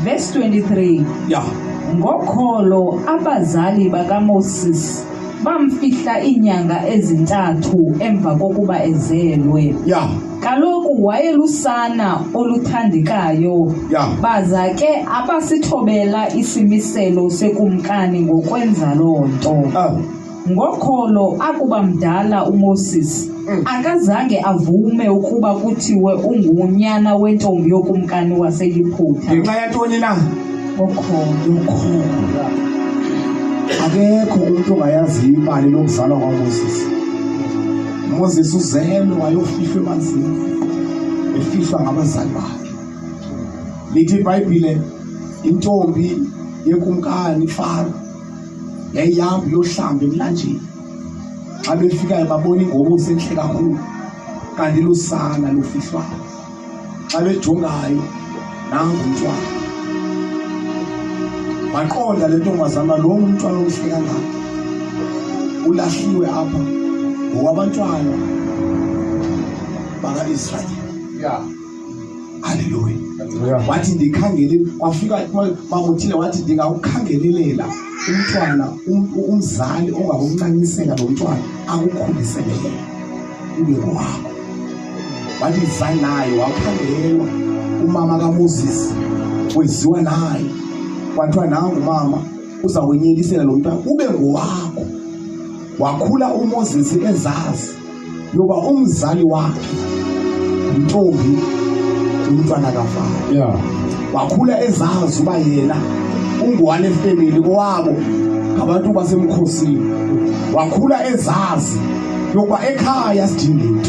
Verse 23. Yeah. Ngokholo abazali bakaMoses bamfihla inyanga ezintathu emva kokuba ezelwe. Yeah. Kaloku wayelusana oluthandekayo. Yeah. Baza ke abasithobela isimiselo sekumkani ngokwenza loo nto. Ngokholo akuba mdala uMoses akazange avume ukuba kuthiwe ungunyana wentombi yokumkani waseYiphutha. Ngenxa yantoni na? Ngokholo. Akekho umuntu ongayazi imali lokuzalwa kwaMoses. Moses uzelwe wayofihlwa emanzini, efihlwa ngabazali bakhe. Lithi iBhayibhile intombi yekumkani iFaro yayihamba yohlamba emlanjeni. Xa befikayo babona ingomuso enhle kakhulu, kanti lusana lufihlwayo. Xa bejongayo nangu umntwana. Baqonda le ntombazana lo umntwana omhle kangaka ulahliwe apha ngokwabantwana baka-Israyeli. Yeah. Hallelujah. Wathi ndikhangele, wafika bamuthile wathi ndingawukhangelelela umntwana umzali ongabomncanisela lo mntwana akukhulisele ube ngowakho. Wathi izali naye wakhangelelwa umama kaMoses weziwa naye. Kwathiwa nangu mama uzawenyelisela lo mntwana ube ngowakho. Wakhula uMoses ezazi yoba umzali wakhe intombi umntwana kaFaro. Yeah. Wakhula ezazi uba yena ungwane family kowabo ngabantu basemkhosini. Wakhula ezazi yoba ekhaya sidingile.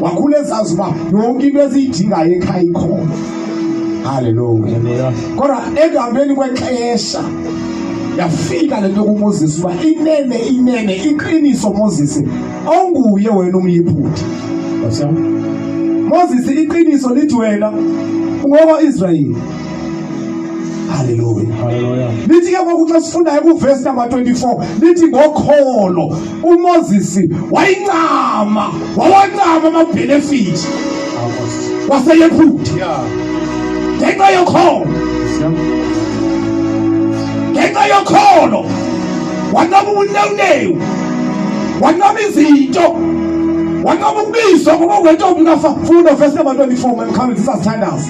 Wakhula ezazi uba yonke into eziyidingayo ekhaya ikhona. Hallelujah. Kodwa ekuhambeni kwexesha yafika lento kuMoses uba inene iqiniso Moses awunguye wena umYiphutha. Moses iqiniso lithi wena ungokwa-Israyeli. Hallelujah. Lithi ke ngoku xa sifundayo kuverse number 24 lithi ngokholo uMoses wawancama ama-benefit waseYiphutha. Yeah. Ngenxa yokholo. Ngenxa yokholo wancama ubunewunewu, wancama izinto, wancama ukubizwa ngokwentombi kaFaro. Verse number 24 memkhangisi sasithandaza.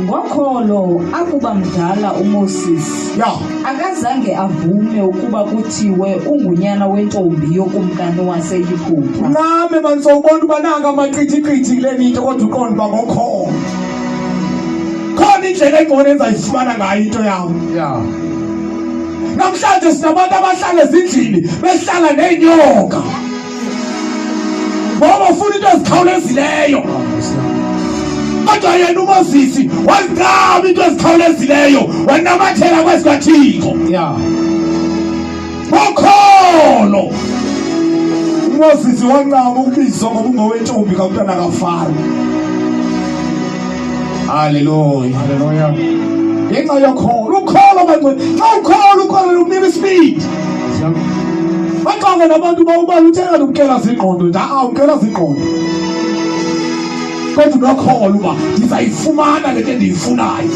Ngokholo akuba mdala uMoses akazange avume ukuba kuthiwe ungunyana wentombi yokumkani waseYiphutha. Nami manisawubona uba nanga amaqithiqithi kule nto kodwa uqonda uba ngokholo khona indlela engcono enzayifumana ngayo into yami. Yeah. Namhlanje sinabantu abahlala ezindlini behlala nenyoka ngoba ufuna into ezikhawulezileyo. Kodwa yena uMoses wazincama into ezikhawulezileyo wanamathela kwezikaThixo. Yeah. Ngokholo uMoses wancama ukubizwa ngoba ungowentombi kamntwana kaFaro. Hallelujah. Ngenxa yokholo. Ukholo manje xa ukholo unika ispeed. Baxanga nabantu bawubala uthenga nomkela zingqondo nje umkela zingqondo. Kodwa unokholo uba ndizayifumana lento endiyifunayo.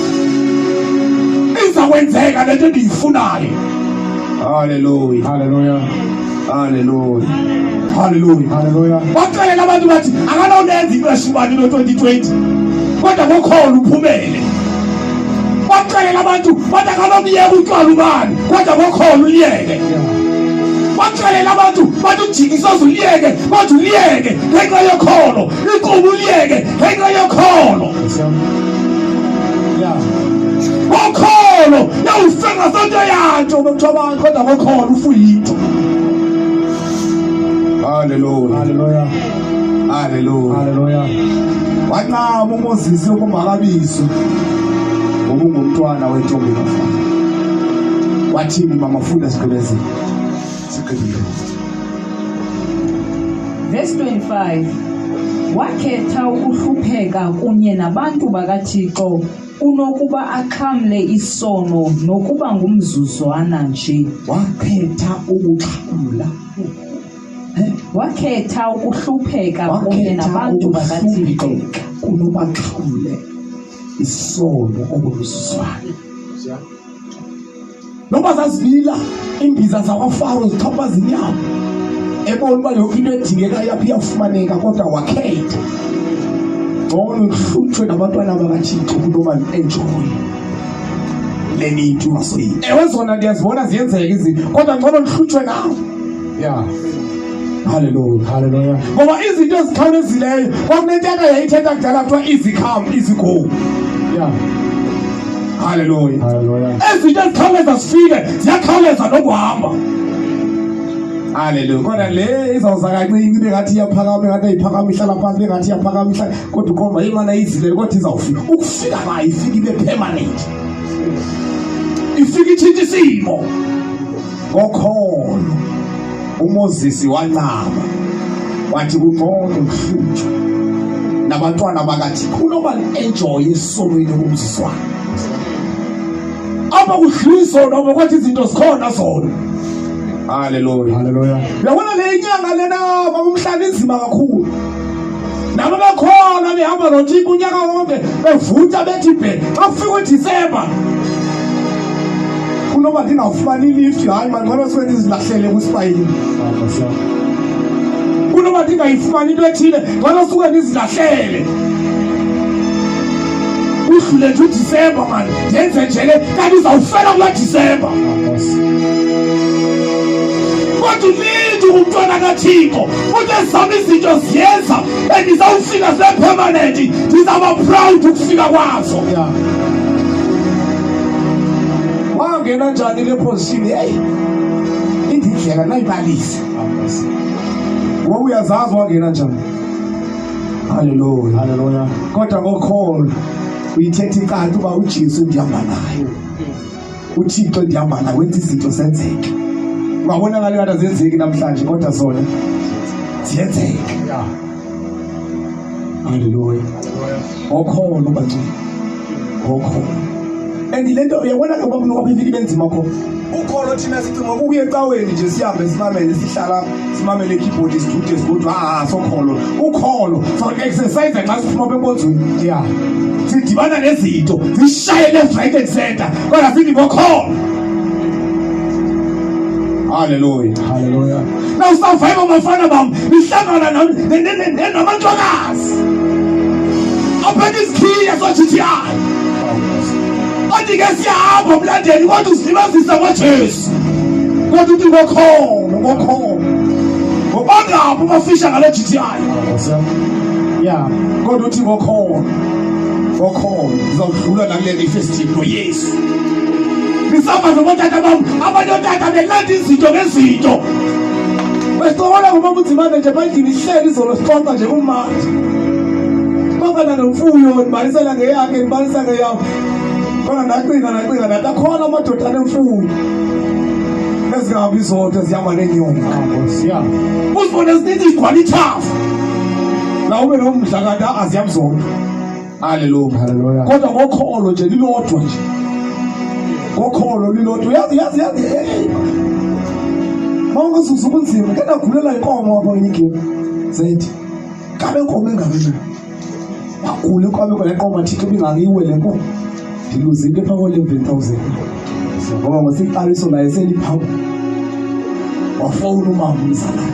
Izakwenzeka lento endiyifunayo. Hallelujah. Baxelela abantu bathi akanawulenza into eshibani no-2020 kodwa ngokholo uphumele. Baxelela abantu bathi akanomyeka utywala ubani kodwa ngokholo uliyeke. Baxelela abantu bathi ujikisoze uliyeke kodwa uliyeke ngenxa yokholo. Inkqubo uliyeke ngenxa yokholo. Ngokholo yawufenga sonto yanto umuntu abantu kodwa ngokholo ufuyinto. Hallelujah. Wancama uMoses ukungakabizwa ngoba ungumntwana wentombi kaFaro. Wathini mama funda siqhubezile. Verse 25. Wakhetha ukuhlupheka kunye nabantu bakaThixo kunokuba axhamle isono nokuba ngumzuzwana nje. Wakhetha ukuhlupheka kunye nabantu bakaThixo kunoba axhamle isono okuluzuzwane. Noma sasivila imbiza zakwaFaro zithapha zinyawo ebona uba yonke into edingeka yaphi iyafumaneka kodwa wakhetha ngcono uhlutshwe nabantwana bakaThixo kunoba enjoy leni into ungasoyini. Ewe zona ndiyazibona ziyenzeka izinto kodwa ngcono uhlutshwe nawo. Yeah. Hallelujah. Hallelujah. Ngoba izinto ezikhawulezileyo kwakunentaka yayithetha kudala kuthiwa easy come easy go. Yeah. Hallelujah. Hallelujah. Ezinto ezikhawuleza zifike ziyakhawuleza nokuhamba. Hallelujah. Kodwa le izawuza kancinci bengathi iyaphakama engathi ayiphakama ihlala phansi bengathi iyaphakama ihlala kodwa ukhomba imana izile kodwa izawufika. Ukufika nayo ifika ibe permanent. Ifika ithinta isimo. Yokholo Umosisi Wancama wathi kungcono kuhlutshwe nabantwana bakaThixo kunoba enjoy esonweni kumziswana. Apha kudliso noma kwathi izinto zikhona zona. Hallelujah. Hallelujah. Yabona le inyanga lena kwakumhlala inzima kakhulu. Nabo bakhona behamba noThixo unyaka wonke bevutha bethi bhe xa kufika uDisemba kunoba ndingawufumani ilift hayi manje ngoba sikwena izilahlele kusipayini. Kunoba ndingayifumani into ethile ngoba sikwena izilahlele. Udlule nje uDisemba manje yenze nje le kanti izawufela kula Disemba. Kodwa ulinda umntwana kaThixo uthi ezami izinto ziyenza endizawufika zibe permanent ndizaba proud ukufika kwazo. Wangena njani le position? Hey, indlela nayibalisa. Ngoba uyazazi wangena njani. Hallelujah. Hallelujah. Kodwa ngokholo uyithethe ikanti uba uJesu ndihamba naye. uThixo ndihamba naye wenza izinto zenzeke. Ungabona ngale ngathi azenzeki namhlanje kodwa zona ziyenzeka. Hallelujah. Yokholo bantu. Yokholo. Lento uyabona ngoba ifika benzima khona. Ukholo thina sithi ngokuya ecaweni nje sihambe simamele sihlala simamele keyboard isithude sigodwa sokholo. Ukholo so exercise nxa siphuma bembonzweni. Yeah. Sidibana nezinto zishaye left right and center kodwa sithi ngokholo. Hallelujah. Hallelujah. Now survive mafana bam ihlangana namantokazi. Open this key yasothi Ati ngesiyahamba mlandeli kodwa usilibazisa kwaJesu. Kodwa uthi ngokholo. Ngobangaphi bafisha ngale GTI. Yeah, kodwa uthi ngokholo. Uzawudlula nakule festival noYesu. Nisaba nobotata bam, abantu otata belanda izinto ngezinto. Besicabana ngoba uthimane nje bandini ihleli izolo sixoxa nje kumanje. Bangana nomfuyo nibanisela ngeyakhe nibanisa ngeyawo. Kona nacinga natakhona amadoda anemfuyo ezingabi izodwa zihamba nenyonga. Yeah. Uzibone zininzi igcwala ithafu la ube nomdla kanti aziyamzona. Hallelujah. Hallelujah. Kodwa ngokholo nje lilodwa nje. Ngokholo lilodwa yazi mawungazuza ubunzima kena gulela inkomo apha enyikeni zethi kabe inkomo engabina akule inkomo le nkomo Thixo bingakiwe le nkomo ndiluzile pha ko-11,000 ngoba ngosiqaliso naye seliphawu wafowuna umama umzalayo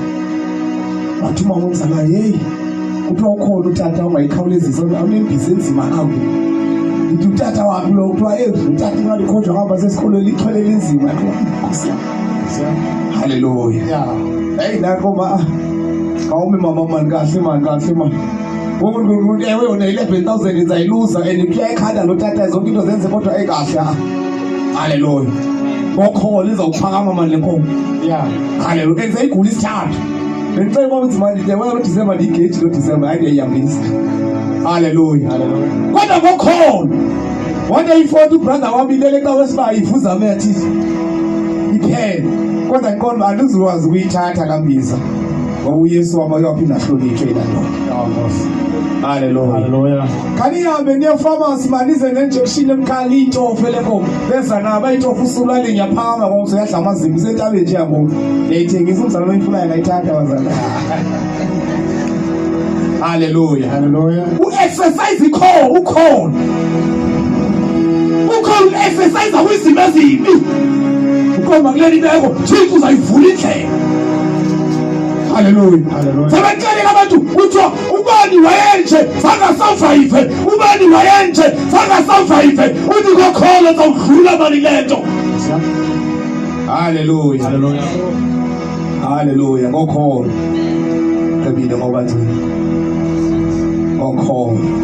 wathi umama umzalayo heyi kuthiwa ukhona utata ungayikhawulezisa unembizi enzima nawe ndithi utata waphi lo kuthiwa utata ingalikhonjwa ngahamba sesikolweni ithwele linzima nkosi yam. Hallelujah. Hey nakoma kawume mama mani kahle mani ngoku ewe yona 11,000 izayiluza and kuya ekhanda lo tata zonke into zenze kodwa ekahle. Hallelujah. Ngokholo izawuphakama mani le nkomo. Yeah. Hallelujah. Enze igula isithathu. Bengicela ngoba nzima nje wena lo December ndigate lo December hayi ngiyambisa. Hallelujah. Hallelujah. Kodwa ngokholo one day for the brother wami lele xa wesiba ivuza methi iphele kodwa inkomo andizukwazi ukuyithatha kambiza ngoba uYesu wama uyaphinda hlonitshwe lento. Hallelujah. Hallelujah. Kanihambe niye pharmacy manize nenjection emkhali itofe lenkomo beza nabo ayitofa usulale nyaphama ngoba useyadla amazimba sentabeni nje yabo yayithengisa umzalwane oyifuna ngayithatha wazana. Hallelujah. Hallelujah. U-exercise ukholo u-exercise kwizimo ezimbi ukhomba kuleli meko Thixo uzayivula indlela. Hallelujah. Hallelujah. Sebekelela abantu kuthiwa ubani wayenje fangasurvive, ubani wayenje fangasurvive, uthi Yokholo zawudlula mani lento. Hallelujah. Hallelujah. Hallelujah. Yokholo. Kabile ngoba thina. Yokholo.